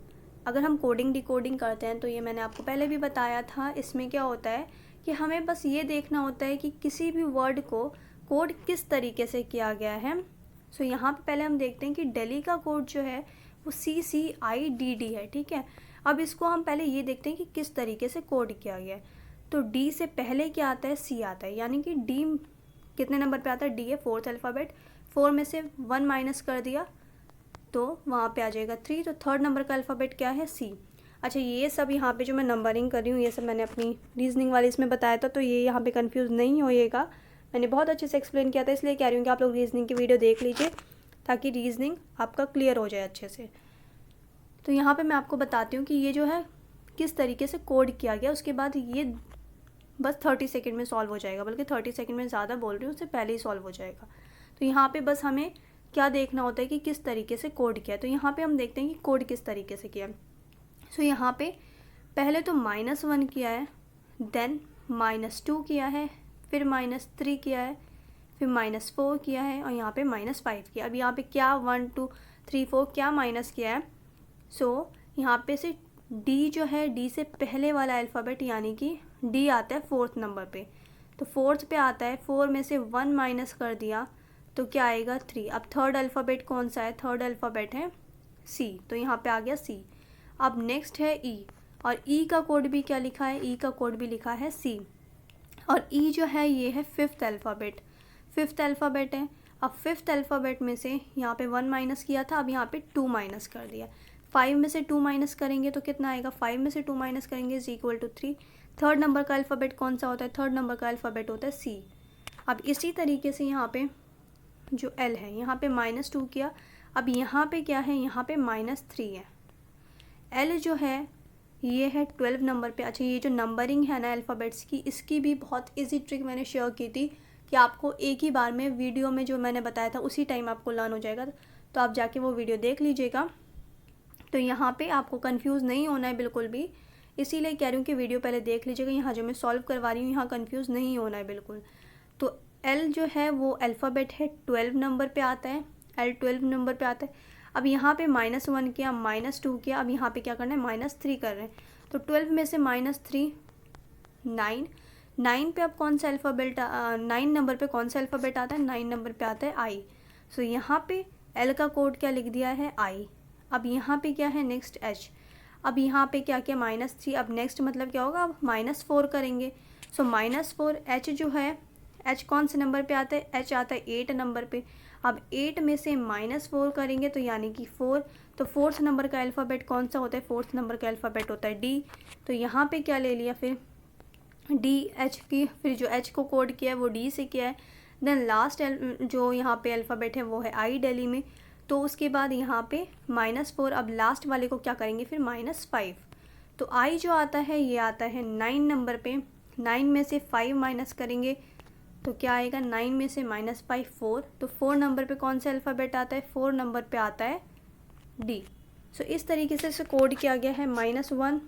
Speaker 1: अगर हम कोडिंग डिकोडिंग करते हैं तो ये मैंने आपको पहले भी बताया था। इसमें क्या होता है कि हमें बस ये देखना होता है कि किसी भी वर्ड को कोड किस तरीके से किया गया है। सो यहाँ पे पहले हम देखते हैं कि दिल्ली का कोड जो है वो CCIDD है, ठीक है। अब इसको हम पहले ये देखते हैं कि किस तरीके से कोड किया गया है। तो D से पहले क्या आता है, C आता है, यानी कि D कितने नंबर पे आता है, D है 4th अल्फ़ाबेट। 4 में से 1 माइनस कर दिया तो वहाँ पे आ जाएगा 3। तो 3rd नंबर का अल्फ़ाबेट क्या है, C। अच्छा, ये सब यहाँ पे जो मैं नंबरिंग कर रही हूँ ये सब मैंने अपनी रीजनिंग वाली इसमें बताया था, तो ये यहाँ पे कंफ्यूज नहीं होइएगा, मैंने बहुत अच्छे से एक्सप्लेन किया था, इसलिए कह रही हूँ कि आप लोग रीजनिंग की वीडियो देख लीजिए ताकि रीजनिंग आपका क्लियर हो जाए अच्छे से। तो यहाँ पे मैं आपको बताती हूँ कि ये जो है किस तरीके से कोड किया गया, उसके बाद ये बस 30 सेकंड में सॉल्व हो जाएगा, बल्कि 30 सेकंड में ज़्यादा बोल रही हूँ, उससे पहले ही सॉल्व हो जाएगा। तो यहाँ पे बस हमें क्या देखना होता है कि किस तरीके से कोड किया है। तो यहाँ पे हम देखते हैं कि कोड किस तरीके से किया है। सो यहाँ पे पहले तो -1 किया है, देन -2 किया है, फिर -3 किया है, फिर -4 किया है और यहाँ पे -5 किया। अब यहाँ पे क्या 1 2 3 4 क्या माइनस किया है। सो यहाँ पे से D जो है, D से पहले वाला अल्फ़ाबेट यानी कि D आता है 4th नंबर पे, तो 4th पे आता है। 4 में से 1 माइनस कर दिया तो क्या आएगा 3। अब 3rd अल्फ़ाबेट कौन सा है, 3rd अल्फ़ाबेट है C, तो यहाँ पे आ गया C। अब नेक्स्ट है E, और E का कोड भी क्या लिखा है, E का कोड भी लिखा है C, और E जो है ये है 5th अल्फ़ाबेट, 5th अल्फ़ाबेट है। अब 5th अल्फ़ाबेट में से यहाँ पे 1 माइनस किया था, अब यहाँ पे 2 माइनस कर दिया। 5 में से 2 माइनस करेंगे तो कितना आएगा, 5 में से 2 माइनस करेंगे is equal to 3। 3rd number का अल्फ़ाबेट कौन सा होता है, 3rd नंबर का अल्फ़ाबेट होता है C। अब इसी तरीके से यहाँ पे जो L है, यहाँ पे -2 किया, अब यहाँ पे क्या है, यहाँ पे -3 है। L जो है ये है 12 नंबर पे। अच्छा, ये जो नंबरिंग है ना अल्फ़ाबेट्स की, इसकी भी बहुत इजी ट्रिक मैंने शेयर की थी कि आपको एक ही बार में वीडियो में जो मैंने बताया था उसी टाइम आपको लर्न हो जाएगा, तो आप जाके वो वीडियो देख लीजिएगा। तो यहाँ पे आपको कंफ्यूज नहीं होना है बिल्कुल भी, इसीलिए कह रही हूँ कि वीडियो पहले देख लीजिएगा। यहाँ जो मैं सॉल्व करवा रही हूँ यहाँ कंफ्यूज नहीं होना है बिल्कुल। तो L जो है वो अल्फ़ाबेट है 12 नंबर पे आता है, L 12 नंबर पे आता है। अब यहाँ पे -1 किया, -2 किया, अब यहाँ पे क्या करना है, -3 कर रहे हैं। तो 12 में से -3 9, 9 पे अब कौन सा अल्फ़ाबेट 9 नंबर पे कौन सा अल्फ़ाबेट आता है, 9 नंबर पे आता है I। सो यहाँ पे L का कोड क्या लिख दिया है, I। अब यहाँ पे क्या है, नेक्स्ट H। अब यहाँ पे क्या किया, -3, अब नेक्स्ट मतलब क्या होगा, अब -4 करेंगे। सो -4 H जो है, H कौन से नंबर पे आता है, H आता है 8 नंबर पे। अब 8 में से -4 करेंगे तो यानी कि 4, तो 4th नंबर का अल्फ़ाबेट कौन सा होता है, 4th नंबर का अल्फ़ाबेट होता है D। तो यहाँ पे क्या ले लिया फिर, D H की, फिर जो H को कोड किया है वो D से किया है। देन लास्ट जो यहाँ पे अल्फ़ाबेट है वो है I दिल्ली में। तो उसके बाद यहाँ पे -4, अब लास्ट वाले को क्या करेंगे फिर, -5। तो I जो आता है ये आता है 9 नंबर पे। 9 में से 5 माइनस करेंगे तो क्या आएगा, 9 में से -5 4। तो 4 नंबर पे कौन सा अल्फ़ाबेट आता है, 4 नंबर पे आता है D। सो इस तरीके से इसे कोड किया गया है। -1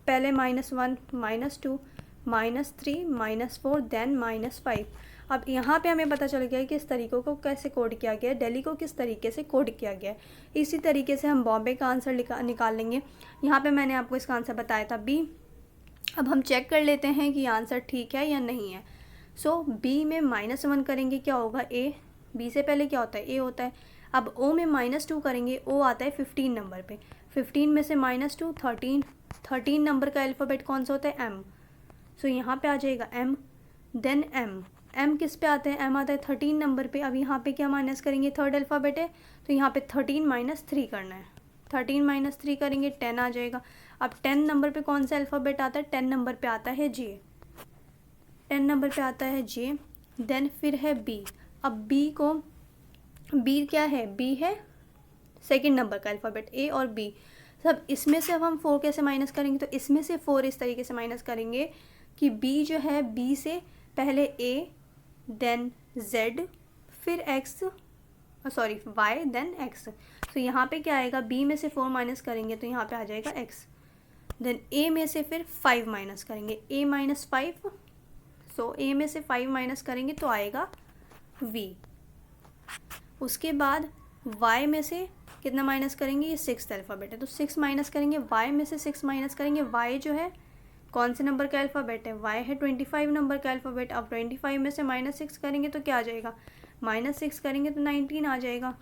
Speaker 1: पहले, -1 -2 -3 -4 देन -5। अब यहाँ पे हमें पता चल गया है कि इस तरीक़ों को कैसे कोड किया गया है, दिल्ली को किस तरीके से कोड किया गया है। इसी तरीके से हम बॉम्बे का आंसर निकाल लेंगे। यहाँ पे मैंने आपको इसका आंसर बताया था B। अब हम चेक कर लेते हैं कि आंसर ठीक है या नहीं है। सो B में -1 करेंगे क्या होगा, A। B से पहले क्या होता है, A होता है। अब O में -2 करेंगे, O आता है 15 नंबर पे। 15 में से -2 13, 13 नंबर का अल्फ़ाबेट कौन सा होता है, M। सो यहाँ पे आ जाएगा M, देन M किस पे आता है, M आता है 13 नंबर पे। अब यहाँ पे क्या माइनस करेंगे, 3rd अल्फ़ाबेट है तो यहाँ पे 13 - 3 करना है। 13 - 3 करेंगे 10 आ जाएगा। अब 10 नंबर पे कौन सा अल्फ़ाबेट आता है, 10 नंबर पे आता है J। 10 नंबर पे आता है J। देन फिर है B। अब B क्या है, B है 2nd नंबर का अल्फ़ाबेट, A और B। सब इसमें से अब हम 4 कैसे माइनस करेंगे, तो इसमें से 4 इस तरीके से माइनस करेंगे कि B जो है, B से पहले A देन Z फिर Y देन X। तो यहाँ पे क्या आएगा, B में से 4 माइनस करेंगे तो यहाँ पे आ जाएगा X। देन A में से फिर 5 माइनस करेंगे, A -5 सो ए में से 5 माइनस करेंगे तो आएगा v। उसके बाद y में से कितना माइनस करेंगे, ये 6th अल्फ़ाबेट है तो 6 माइनस करेंगे, y में से 6 माइनस करेंगे, y जो है कौन से नंबर का अल्फ़ाबेट है, y है 25 नंबर का अल्फ़ाबेट। अब 25 में से -6 करेंगे तो क्या आ जाएगा, -6 करेंगे तो 19 आ जाएगा,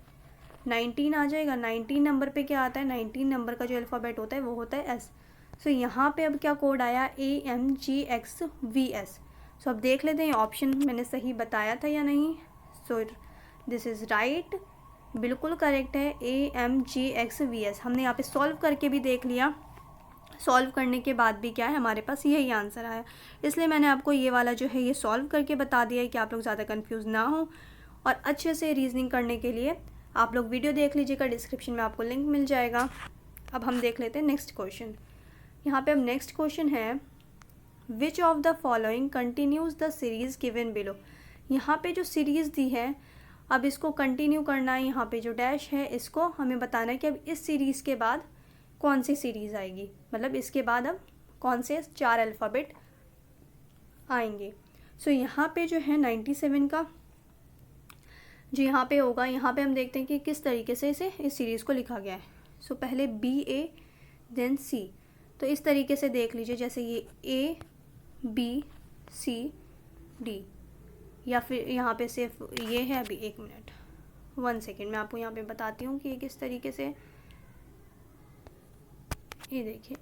Speaker 1: 19 आ जाएगा। 19 नंबर पे क्या आता है, 19 नंबर का जो अल्फ़ाबेट होता है वो होता है S। सो यहाँ पे अब क्या कोड आया, AMGXVS। सो अब देख लेते हैं ऑप्शन मैंने सही बताया था या नहीं। सो दिस इज़ राइट, बिल्कुल करेक्ट है, AMGXVS। हमने यहाँ पे सॉल्व करके भी देख लिया, सॉल्व करने के बाद भी क्या है हमारे पास यही आंसर आया, इसलिए मैंने आपको ये वाला जो है ये सॉल्व करके बता दिया है कि आप लोग ज़्यादा कंफ्यूज ना हो। और अच्छे से रीजनिंग करने के लिए आप लोग वीडियो देख लीजिएगा, डिस्क्रिप्शन में आपको लिंक मिल जाएगा। अब हम देख लेते हैं नेक्स्ट क्वेश्चन। यहाँ पे अब नेक्स्ट क्वेश्चन है, which of the following continues the series given below. यहाँ पे जो सीरीज़ दी है अब इसको कंटिन्यू करना है, यहाँ पे जो डैश है इसको हमें बताना है कि अब इस सीरीज़ के बाद कौन सी सीरीज़ आएगी, मतलब इसके बाद अब कौन से 4 अल्फ़ाबेट आएंगे। सो यहाँ पे जो है 97 का जो यहाँ पे होगा, यहाँ पे हम देखते हैं कि किस तरीके से इस सीरीज़ को लिखा गया है। सो पहले BA देन C, तो इस तरीके से देख लीजिए, जैसे ये ABCD, या फिर यहाँ पे सिर्फ ये है। अभी 1 मिनट 1 सेकेंड मैं आपको यहाँ पे बताती हूँ कि ये किस तरीके से, ये देखिए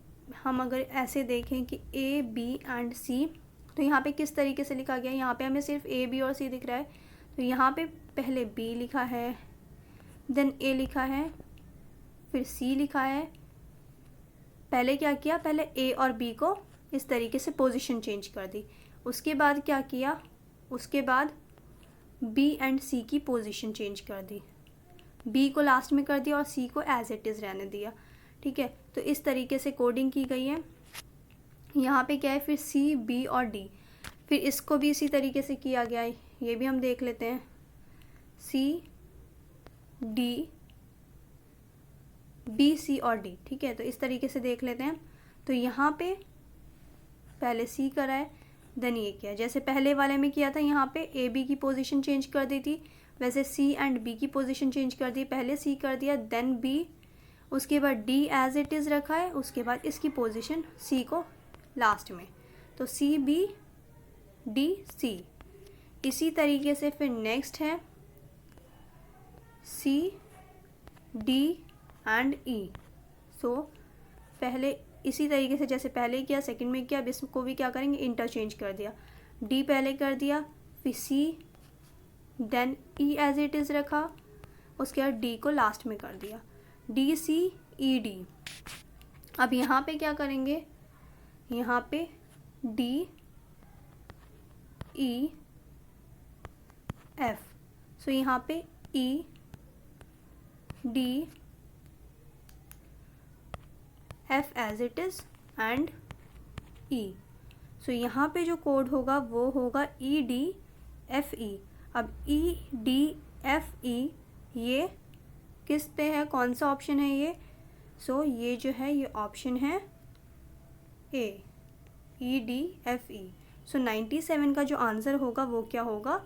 Speaker 1: हम अगर ऐसे देखें कि A B एंड C, तो यहाँ पे किस तरीके से लिखा गया है, यहाँ पे हमें सिर्फ A B और C दिख रहा है, तो यहाँ पे पहले B लिखा है, देन A लिखा है, फिर C लिखा है। पहले क्या किया, पहले A और B को इस तरीके से पोजीशन चेंज कर दी, उसके बाद क्या किया, उसके बाद B एंड C की पोजीशन चेंज कर दी, B को लास्ट में कर दिया और C को एज इट इज़ रहने दिया। ठीक है, तो इस तरीके से कोडिंग की गई है। यहाँ पे क्या है, फिर C B और D, फिर इसको भी इसी तरीके से किया गया है, ये भी हम देख लेते हैं, C D B C और D। ठीक है, तो इस तरीके से देख लेते हैं। तो यहाँ पे पहले C करा है, देन ये किया, जैसे पहले वाले में किया था, यहाँ पे A B की पोजीशन चेंज कर दी थी, वैसे C एंड B की पोजीशन चेंज कर दी, पहले C कर दिया देन B, उसके बाद D एज इट इज़ रखा है, उसके बाद इसकी पोजीशन C को लास्ट में, तो C B D C। इसी तरीके से फिर नेक्स्ट है C D एंड E। सो पहले इसी तरीके से जैसे पहले किया, सेकंड में किया, अब इसको भी क्या करेंगे, इंटरचेंज कर दिया, D पहले कर दिया, फिर C then E as it is रखा, उसके बाद D को लास्ट में कर दिया, D C E D। अब यहाँ पे क्या करेंगे, यहाँ पे D E F, सो यहाँ पे E D F as it is and E। So यहाँ पे जो कोड होगा वो होगा EDFE। अब EDFE ये किस पे है, कौन सा ऑप्शन है ये, सो ये जो है ये ऑप्शन है A, EDFE। सो 97 का जो आंसर होगा वो क्या होगा,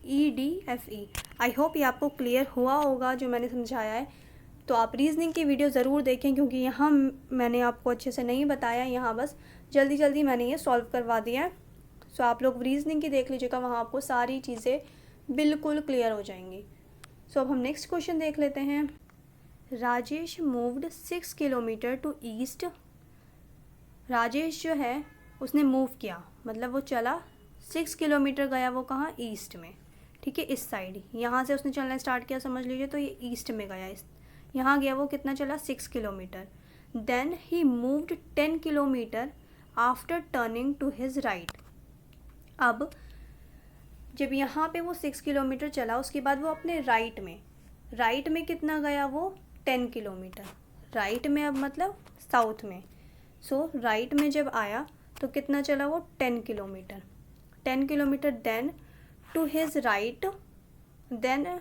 Speaker 1: EDFE। आई होप ये आपको क्लियर हुआ होगा जो मैंने समझाया है। तो आप रीजनिंग की वीडियो ज़रूर देखें, क्योंकि यहाँ मैंने आपको अच्छे से नहीं बताया, यहाँ बस जल्दी जल्दी मैंने ये सॉल्व करवा दिया है। सो आप लोग रीजनिंग की देख लीजिएगा, वहाँ आपको सारी चीज़ें बिल्कुल क्लियर हो जाएंगी। सो अब हम नेक्स्ट क्वेश्चन देख लेते हैं। Rajesh moved 6 kilometre to east. Rajesh जो है उसने मूव किया, मतलब वो चला 6 किलोमीटर गया, वो कहाँ, ईस्ट में। ठीक है, इस साइड, यहाँ से उसने चलना स्टार्ट किया समझ लीजिए, तो ये ईस्ट में गया, यहाँ गया, वो कितना चला, 6 kilometre. Then he moved 10 kilometre after turning to his right. अब जब यहाँ पे वो 6 किलोमीटर चला, उसके बाद वो अपने राइट में कितना गया, वो 10 किलोमीटर। राइट में अब मतलब साउथ में, सो राइट में जब आया तो कितना चला वो, 10 kilometre. 10 kilometre then to his right, then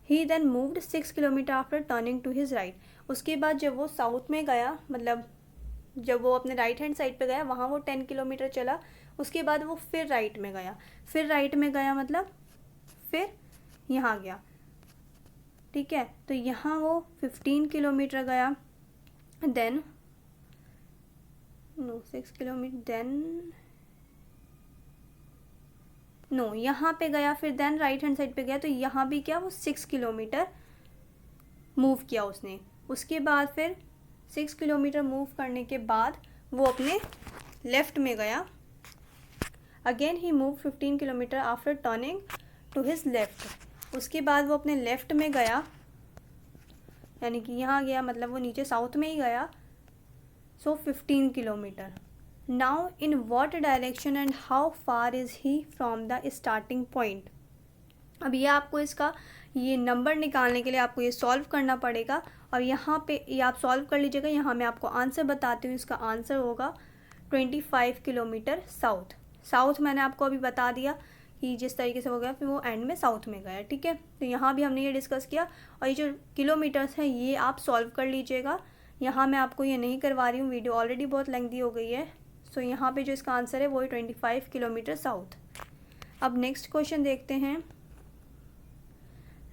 Speaker 1: he then moved 6 kilometre after turning to his right. उसके बाद जब वो साउथ में गया, मतलब जब वो अपने राइट हैंड साइड पे गया, वहाँ वो 10 किलोमीटर चला, उसके बाद वो फिर राइट में गया, फिर राइट में गया मतलब फिर यहाँ गया, ठीक है। तो यहाँ वो 15 किलोमीटर गया, देन 6 किलोमीटर, देन यहाँ पे गया, फिर देन राइट हैंड साइड पे गया, तो यहाँ भी क्या वो 6 किलोमीटर मूव किया उसने। उसके बाद फिर 6 किलोमीटर मूव करने के बाद वो अपने लेफ़्ट में गया, again he move 15 kilometre after turning to his left. उसके बाद वो अपने लेफ़्ट में गया, यानी कि यहाँ गया मतलब वो नीचे साउथ में ही गया, सो 15 kilometre. Now in what direction and how far is he from the starting point. अब ये आपको इसका ये नंबर निकालने के लिए आपको ये सॉल्व करना पड़ेगा, और यहाँ पे ये आप सॉल्व कर लीजिएगा। यहाँ मैं आपको आंसर बताती हूँ, इसका आंसर होगा 25 किलोमीटर साउथ। साउथ मैंने आपको अभी बता दिया कि जिस तरीके से हो गया, फिर वो एंड में साउथ में गया, ठीक है। तो यहाँ भी हमने ये डिस्कस किया, और ये जो किलोमीटर्स हैं ये आप सॉल्व कर लीजिएगा। यहाँ मैं आपको ये नहीं करवा रही हूँ, वीडियो ऑलरेडी बहुत लेंथी हो गई है। सो यहाँ पे जो इसका आंसर है वो है 25 किलोमीटर साउथ। अब नेक्स्ट क्वेश्चन देखते हैं।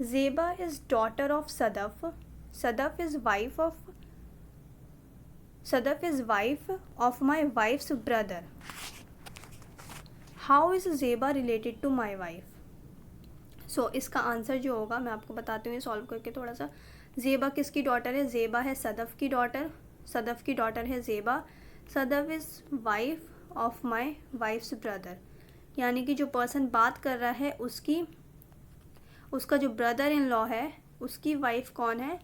Speaker 1: Zeba is daughter of Sadaf, Sadaf is wife of my wife's brother, how is Zeba related to my wife. So इसका आंसर जो होगा मैं आपको बताती हूँ सॉल्व करके थोड़ा सा। ज़ेबा किसकी डॉटर है? ज़ेबा है सदफ की डॉटर, सदफ की डॉटर है Zeba. Sadaf is wife of my wife's brother, यानी कि जो पर्सन बात कर रहा है उसका जो ब्रदर इन लॉ है उसकी वाइफ कौन है?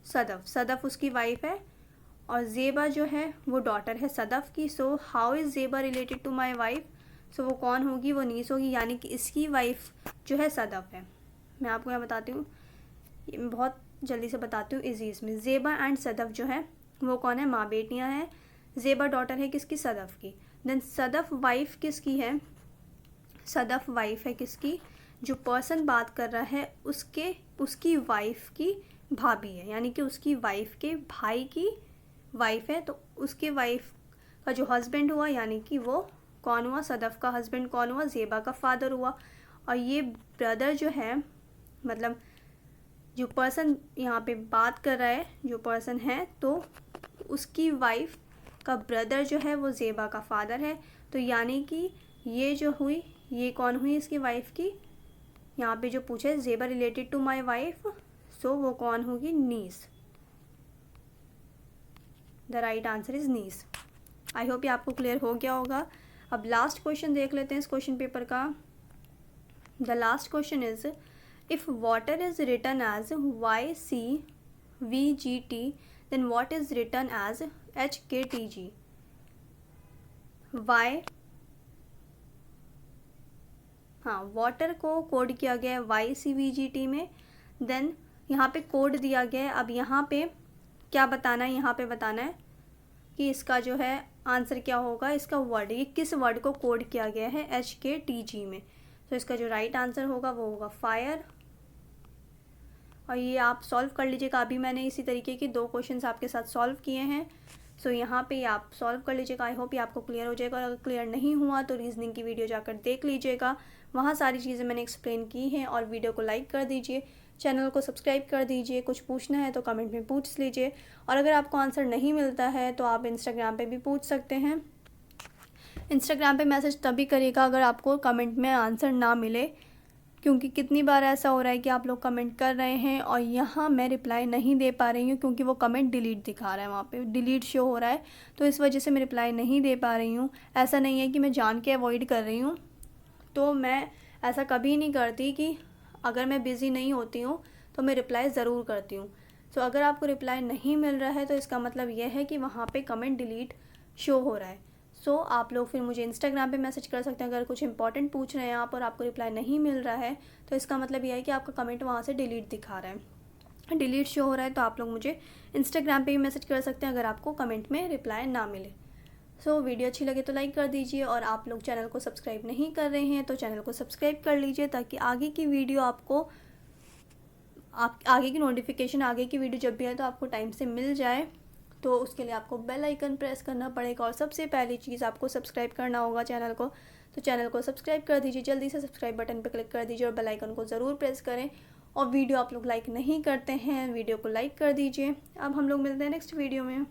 Speaker 1: सदफ, सदफ उसकी वाइफ है, और ज़ेबा जो है वो डॉटर है सदफ की। So how is Zeba related to my wife. So वो कौन होगी? वो नीस होगी, यानी कि इसकी वाइफ जो है सदफ है। मैं आपको यहाँ बताती हूँ, मैं बहुत जल्दी से बताती हूँ इजी इसमें। ज़ेबा एंड सदफ जो है वो कौन है? माँ बेटियाँ हैं। ज़ेबा डॉटर है किसकी? सदफ की। देन सदफ वाइफ किसकी है? सदफ वाइफ है किसकी? जो पर्सन बात कर रहा है उसकी वाइफ की भाभी है, यानी कि उसकी वाइफ के भाई की वाइफ है। तो उसके वाइफ का जो हस्बैंड हुआ, यानी कि वो कौन हुआ? सदफ का हस्बैंड कौन हुआ? ज़ेबा का फादर हुआ। और ये ब्रदर जो है, मतलब जो पर्सन यहाँ पे बात कर रहा है, जो पर्सन है, तो उसकी वाइफ का ब्रदर जो है वो ज़ेबा का फादर है। तो यानी कि ये जो हुई, ये कौन हुई? इसकी वाइफ की। यहाँ पे जो पूछा है Zeba related to my wife, so वो कौन होगी? Niece. The right answer is niece. I hope ये आपको क्लियर हो गया होगा। अब लास्ट क्वेश्चन देख लेते हैं इस क्वेश्चन पेपर का। The last question is, if water is written as YCVGT then what is written as HKTG। Water को कोड किया गया है YCVGT में, देन यहाँ पे कोड दिया गया है। अब यहाँ पे क्या बताना है? यहाँ पे बताना है कि इसका जो है आंसर क्या होगा, इसका वर्ड, ये किस वर्ड को कोड किया गया है HKTG में। तो इसका जो राइट आंसर होगा वो होगा फायर। और ये आप सॉल्व कर लीजिएगा। अभी मैंने इसी तरीके के 2 क्वेश्चंस आपके साथ सॉल्व किए हैं। सो यहाँ पे आप सॉल्व कर लीजिएगा। आई होप ये आपको क्लियर हो जाएगा, और अगर क्लियर नहीं हुआ तो रीजनिंग की वीडियो जाकर देख लीजिएगा, वहाँ सारी चीज़ें मैंने एक्सप्लेन की हैं। और वीडियो को लाइक कर दीजिए, चैनल को सब्सक्राइब कर दीजिए। कुछ पूछना है तो कमेंट में पूछ लीजिए, और अगर आपको आंसर नहीं मिलता है तो आप इंस्टाग्राम पे भी पूछ सकते हैं। इंस्टाग्राम पे मैसेज तभी करिएगा अगर आपको कमेंट में आंसर ना मिले, क्योंकि कितनी बार ऐसा हो रहा है कि आप लोग कमेंट कर रहे हैं और यहाँ मैं रिप्लाई नहीं दे पा रही हूँ, क्योंकि वो कमेंट डिलीट दिखा रहा है, वहाँ पे डिलीट शो हो रहा है, तो इस वजह से मैं रिप्लाई नहीं दे पा रही हूँ। ऐसा नहीं है कि मैं जान के अवॉइड कर रही हूँ, तो मैं ऐसा कभी नहीं करती कि अगर मैं बिज़ी नहीं होती हूँ तो मैं रिप्लाई ज़रूर करती हूँ। सो अगर आपको रिप्लाई नहीं मिल रहा है तो इसका मतलब यह है कि वहाँ पे कमेंट डिलीट शो हो रहा है। सो आप लोग फिर मुझे इंस्टाग्राम पे मैसेज कर सकते हैं अगर कुछ इंपॉर्टेंट पूछ रहे हैं आप और आपको रिप्लाई नहीं मिल रहा है, तो इसका मतलब यह है कि आपका कमेंट वहाँ से डिलीट दिखा रहा है, डिलीट शो हो रहा है। तो आप लोग मुझे इंस्टाग्राम पे भी मैसेज कर सकते हैं अगर आपको कमेंट में रिप्लाई ना मिले। सो वीडियो अच्छी लगे तो लाइक कर दीजिए, और आप लोग चैनल को सब्सक्राइब नहीं कर रहे हैं तो चैनल को सब्सक्राइब कर लीजिए, ताकि आगे की वीडियो आपको आगे की नोटिफिकेशन, आगे की वीडियो जब भी है तो आपको टाइम से मिल जाए। तो उसके लिए आपको बेल आइकन प्रेस करना पड़ेगा और सबसे पहली चीज़ आपको सब्सक्राइब करना होगा चैनल को। तो चैनल को सब्सक्राइब कर दीजिए, जल्दी से सब्सक्राइब बटन पर क्लिक कर दीजिए और बेल आइकन को ज़रूर प्रेस करें। और वीडियो आप लोग लाइक नहीं करते हैं, वीडियो को लाइक कर दीजिए। अब हम लोग मिलते हैं नेक्स्ट वीडियो में।